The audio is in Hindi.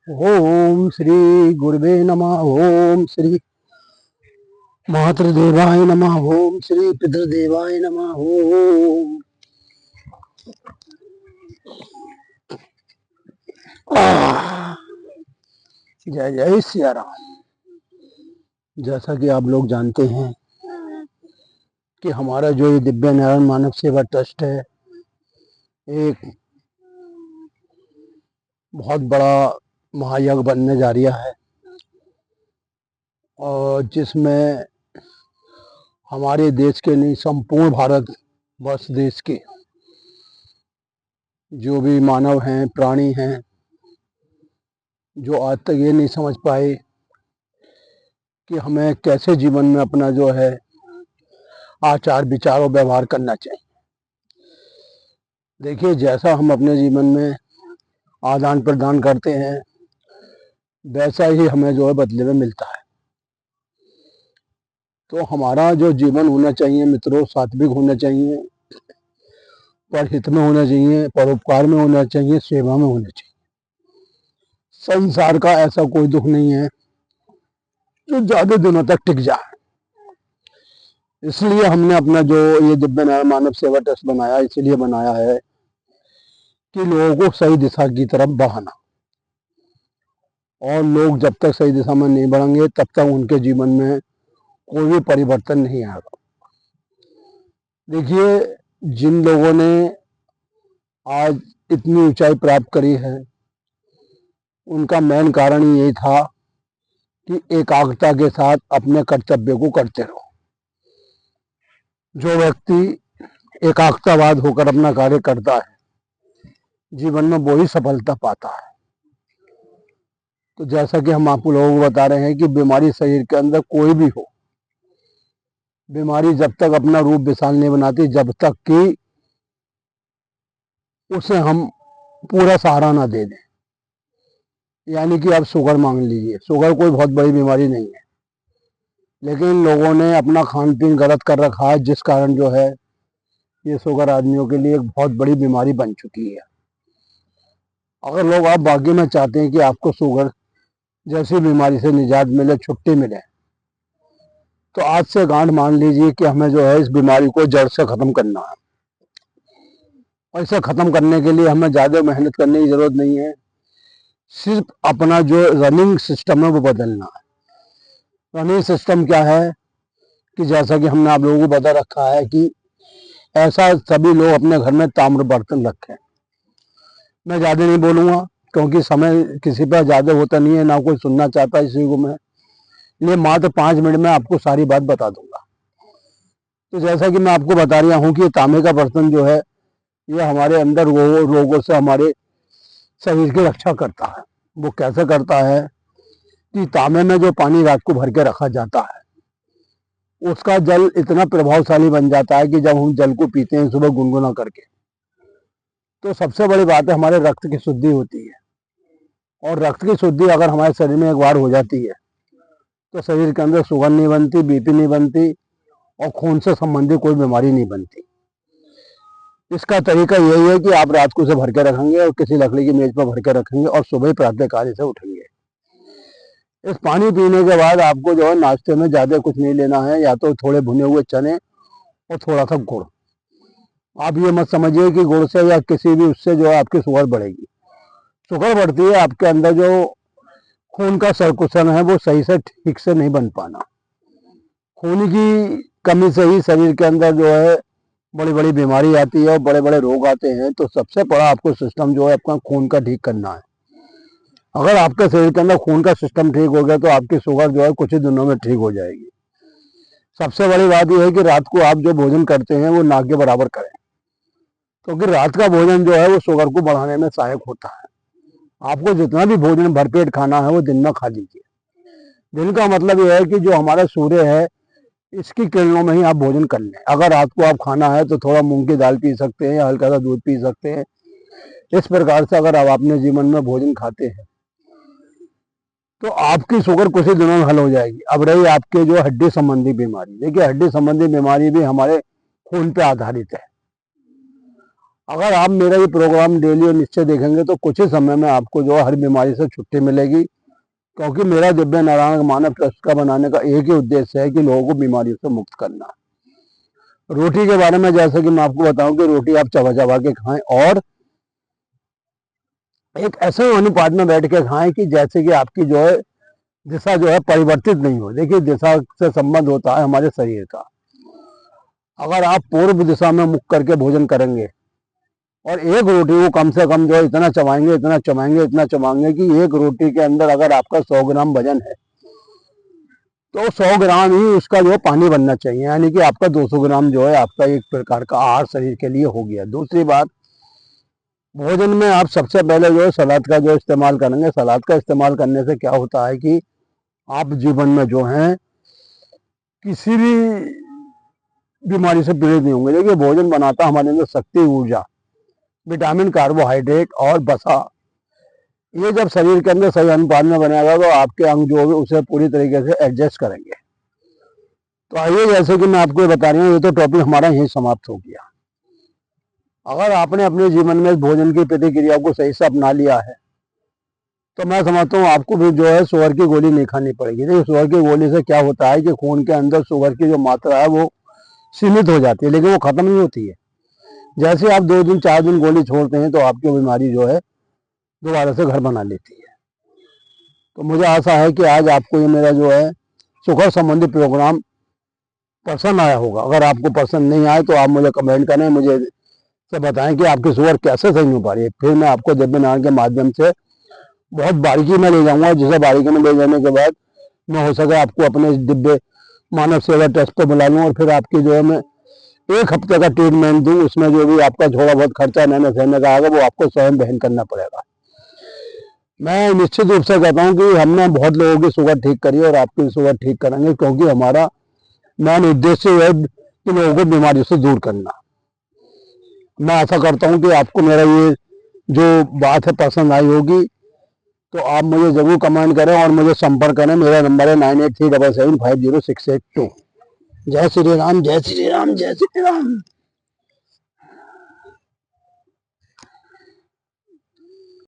ओम श्री गुरुवे नमः। ओम श्री मातृदेवाय नमः। ओम श्री पितृदेवाय नमः। ओम जय जय सिया राम। जैसा कि आप लोग जानते हैं कि हमारा जो ये दिव्य नारायण मानव सेवा ट्रस्ट है, एक बहुत बड़ा महायज्ञ बनने जा रहा है, और जिसमें हमारे देश के नहीं, संपूर्ण भारत वर्ष देश के जो भी मानव हैं, प्राणी हैं, जो आज तक ये नहीं समझ पाए कि हमें कैसे जीवन में अपना जो है आचार विचार और व्यवहार करना चाहिए। देखिए, जैसा हम अपने जीवन में आदान प्रदान करते हैं, वैसा ही हमें जो है बदले में मिलता है। तो हमारा जो जीवन होना चाहिए मित्रों, सात्विक होना चाहिए, परहित में होना चाहिए, परोपकार में होना चाहिए, सेवा में होना चाहिए। संसार का ऐसा कोई दुख नहीं है जो ज्यादा दिनों तक टिक जाए। इसलिए हमने अपना जो ये दिव्य नारायण मानव सेवा ट्रस्ट बनाया, इसलिए बनाया है कि लोगों को सही दिशा की तरफ बढ़ाना। और लोग जब तक सही दिशा में नहीं बढ़ेंगे, तब तक उनके जीवन में कोई भी परिवर्तन नहीं आएगा। देखिए, जिन लोगों ने आज इतनी ऊंचाई प्राप्त करी है, उनका मेन कारण यही था कि एकाग्रता के साथ अपने कर्तव्य को करते रहो। जो व्यक्ति एकाग्रतावाद होकर अपना कार्य करता है, जीवन में वो ही सफलता पाता है। तो जैसा कि हम आप लोगों को बता रहे हैं कि बीमारी शरीर के अंदर कोई भी हो, बीमारी जब तक अपना रूप विशाल नहीं बनाती, जब तक कि उसे हम पूरा सहारा ना दे दें। यानी कि आप शुगर मान लीजिए, शुगर कोई बहुत बड़ी बीमारी नहीं है, लेकिन लोगों ने अपना खान पीन गलत कर रखा है, जिस कारण जो है ये शुगर आदमियों के लिए एक बहुत बड़ी बीमारी बन चुकी है। अगर लोग आप बाकी में चाहते हैं कि आपको शुगर जैसी बीमारी से निजात मिले, छुट्टी मिले, तो आज से गांठ मान लीजिए कि हमें जो है इस बीमारी को जड़ से खत्म करना है। और इसे खत्म करने के लिए हमें ज्यादा मेहनत करने की जरूरत नहीं है, सिर्फ अपना जो रनिंग सिस्टम है वो बदलना है। रनिंग सिस्टम क्या है कि जैसा कि हमने आप लोगों को बता रखा है कि ऐसा सभी लोग अपने घर में ताम्र बर्तन रखें। मैं ज्यादा नहीं बोलूंगा क्योंकि समय किसी पर ज्यादा होता नहीं है, ना कोई सुनना चाहता है इस युग में, इसलिए मात्र 5 मिनट में आपको सारी बात बता दूंगा। तो जैसा कि मैं आपको बता रहा हूँ कि तांबे का बर्तन जो है ये हमारे अंदर रोगों से हमारे शरीर की रक्षा करता है। वो कैसे करता है कि तांबे में जो पानी रात को भर के रखा जाता है, उसका जल इतना प्रभावशाली बन जाता है कि जब हम जल को पीते हैं सुबह गुनगुना करके, तो सबसे बड़ी बात है हमारे रक्त की शुद्धि होती है। और रक्त की शुद्धि अगर हमारे शरीर में एक बार हो जाती है, तो शरीर के अंदर शुगर नहीं बनती, बीपी नहीं बनती, और खून से संबंधित कोई बीमारी नहीं बनती। इसका तरीका यही है कि आप रात को उसे भर के रखेंगे और किसी लकड़ी की मेज पर भर के रखेंगे और सुबह प्रातः काल से उठेंगे। इस पानी पीने के बाद आपको जो है नाश्ते में ज्यादा कुछ नहीं लेना है, या तो थोड़े भुने हुए चने और थोड़ा सा गुड़। आप ये मत समझिए कि गुड़ से या किसी भी उससे जो है आपकी शुगर बढ़ेगी। शुगर बढ़ती है आपके अंदर जो खून का सर्कुलेशन है वो सही से ठीक से नहीं बन पाना। खून की कमी से ही शरीर के अंदर जो है बड़ी बड़ी बीमारी आती है और बड़े बड़े रोग आते हैं। तो सबसे बड़ा आपको सिस्टम जो है अपना खून का ठीक करना है। अगर आपके शरीर के अंदर खून का सिस्टम ठीक हो गया तो आपकी शुगर जो है कुछ ही दिनों में ठीक हो जाएगी। सबसे बड़ी बात यह है कि रात को आप जो भोजन करते हैं वो ना के बराबर करें, क्योंकि रात का भोजन जो है वो शुगर को बढ़ाने में सहायक होता है। आपको जितना भी भोजन भरपेट खाना है वो दिन में खा लीजिए। दिन का मतलब यह है कि जो हमारा सूर्य है इसकी किरणों में ही आप भोजन कर लें। अगर रात को आप खाना है तो थोड़ा मूंग की दाल पी सकते हैं या हल्का सा दूध पी सकते हैं। इस प्रकार से अगर आप अपने जीवन में भोजन खाते हैं तो आपकी शुगर कुछ ही दिनों में हल हो जाएगी। अब रही आपके जो हड्डी संबंधी बीमारी, देखिए हड्डी संबंधी बीमारी भी हमारे खून पे आधारित है। अगर आप मेरा ये प्रोग्राम डेली और निश्चय देखेंगे तो कुछ ही समय में आपको जो है हर बीमारी से छुट्टी मिलेगी, क्योंकि मेरा दिव्य नारायण मानव ट्रस्ट का बनाने का एक ही उद्देश्य है कि लोगों को बीमारियों से मुक्त करना। रोटी के बारे में जैसे कि मैं आपको बताऊं कि रोटी आप चबा चबा के खाएं और एक ऐसे अनुपात में बैठ के खाएं कि जैसे कि आपकी जो है दिशा जो है परिवर्तित नहीं हो। देखिए, दिशा से संबंध होता है हमारे शरीर का। अगर आप पूर्व दिशा में मुख करके भोजन करेंगे और एक रोटी को कम से कम जो है इतना चबाएंगे इतना चबाएंगे कि एक रोटी के अंदर अगर आपका 100 ग्राम वजन है तो 100 ग्राम ही उसका जो है पानी बनना चाहिए, यानी कि आपका 200 ग्राम जो है आपका एक प्रकार का आहार शरीर के लिए हो गया। दूसरी बात, भोजन में आप सबसे पहले जो है सलाद का जो इस्तेमाल करेंगे। सलाद का इस्तेमाल करने से क्या होता है कि आप जीवन में जो है किसी भी बीमारी से पीड़ित नहीं होंगे। देखिए, भोजन बनाता हमारे अंदर शक्ति, ऊर्जा, विटामिन, कार्बोहाइड्रेट और वसा, ये जब शरीर के अंदर सही अनुपात में बनेगा तो आपके अंग जो भी उसे पूरी तरीके से एडजस्ट करेंगे। तो आइए, जैसे कि मैं आपको बता रही हूँ, ये तो टॉपिक हमारा यहीं समाप्त हो गया। अगर आपने अपने जीवन में भोजन की प्रतिक्रिया को सही से अपना लिया है तो मैं समझता हूँ आपको भी जो है शुगर की गोली नहीं खानी पड़ेगी। देखिए, शुगर की गोली से क्या होता है कि खून के अंदर शुगर की जो मात्रा है वो सीमित हो जाती है, लेकिन वो खत्म नहीं होती है। जैसे आप 2 दिन 4 दिन गोली छोड़ते हैं तो आपकी बीमारी जो है दोबारा से घर बना लेती है। तो मुझे आशा है कि आज आपको ये मेरा जो है शुगर संबंधी प्रोग्राम पसंद आया होगा। अगर आपको पसंद नहीं आए तो आप मुझे कमेंट करें, मुझे से बताएं कि आपकी शुगर कैसे सही हो पा रही है। फिर मैं आपको दिव्य नारायण के माध्यम से बहुत बारीकी में ले जाऊंगा, जिसे बारीकी में ले जाने के बाद मैं हो सके आपको अपने दिव्य मानव सेवा ट्रस्ट पे बुला लूँ और फिर आपकी जो है मैं 1 हफ्ते का ट्रीटमेंट दूँ। उसमें जो भी आपका थोड़ा बहुत खर्चा रहने सहने का आएगा वो आपको स्वयं वहन करना पड़ेगा। मैं निश्चित रूप से कहता हूँ कि हमने बहुत लोगों की शुगर ठीक करी और आपकी शुगर ठीक करेंगे, क्योंकि हमारा मेन उद्देश्य है कि लोगों को बीमारियों से दूर करना। मैं आशा करता हूँ कि आपको मेरा ये जो बात है पसंद आई होगी। तो आप मुझे जरूर कमेंट करें और मुझे संपर्क करें। मेरा नंबर है 9837750682। जय श्री राम, जय श्री राम, जय श्री राम।